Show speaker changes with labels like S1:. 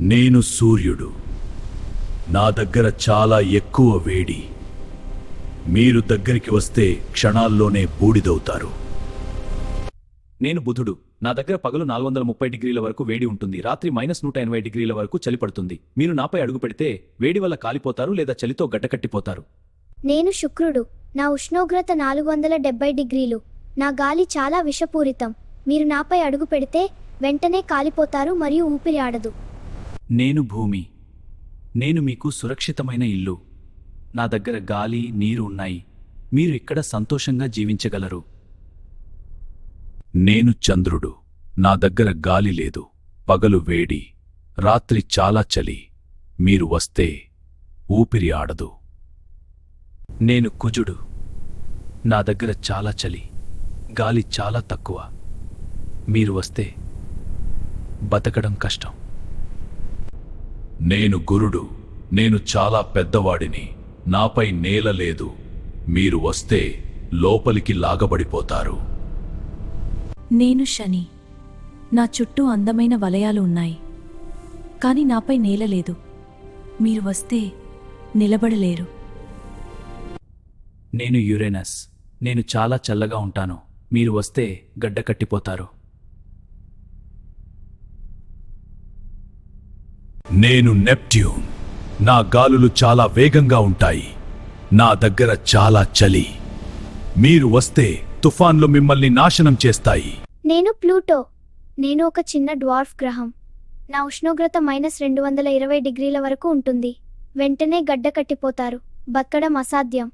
S1: నేను సూర్యుడు. నా దగ్గర చాలా ఎక్కువ వేడి. మీరు దగ్గరికి వస్తే క్షణాల్లోనే బూడిదవుతారు.
S2: నేను బుధుడు. నా దగ్గర పగలు 430 డిగ్రీల వరకు వేడి ఉంటుంది, రాత్రి -180 డిగ్రీల వరకు చలి పడుతుంది. మీరు నాపై అడుగు పెడితే వేడి వల్ల కాలిపోతారు లేదా చలితో గడ్డకట్టిపోతారు.
S3: నేను శుక్రుడు. నా ఉష్ణోగ్రత 470 డిగ్రీలు. నా గాలి చాలా విషపూరితం. మీరు నాపై అడుగు పెడితే వెంటనే కాలిపోతారు మరియు ఊపిరి ఆడదు.
S2: నేను భూమి. నేను మీకు సురక్షితమైన ఇల్లు. నా దగ్గర గాలి, నీరు ఉన్నాయి. మీరు ఇక్కడ సంతోషంగా జీవించగలరు.
S1: నేను చంద్రుడు. నా దగ్గర గాలి లేదు, పగలు వేడి, రాత్రి చాలా చలి. మీరు వస్తే ఊపిరి ఆడదు.
S2: నేను కుజుడు. నా దగ్గర చాలా చలి, గాలి చాలా తక్కువ. మీరు వస్తే బతకడం కష్టం.
S1: నేను గురుడు. నేను చాలా పెద్దవాడిని, నాపై నేల లేదు. మీరు వస్తే లోపలికి లాగబడిపోతారు.
S4: నేను శని. నా చుట్టూ అందమైన వలయాలు ఉన్నాయి, కాని నాపై నేల లేదు. మీరు వస్తే నిలబడలేరు.
S2: నేను యురేనస్. నేను చాలా చల్లగా ఉంటాను. మీరు వస్తే గడ్డకట్టిపోతారు.
S1: నేను నెప్ట్యూన్. నా గాలులు చాలా వేగంగా ఉంటాయి. నా దగ్గర చాలా చలి. మీరు వస్తే తుఫాన్లు మిమ్మల్ని నాశనం చేస్తాయి.
S3: నేను ప్లూటో. నేను ఒక చిన్న డ్వార్ఫ్ గ్రహం. నా ఉష్ణోగ్రత -220 డిగ్రీల వరకు ఉంటుంది. వెంటనే గడ్డ కట్టిపోతారు. బతకడం అసాధ్యం.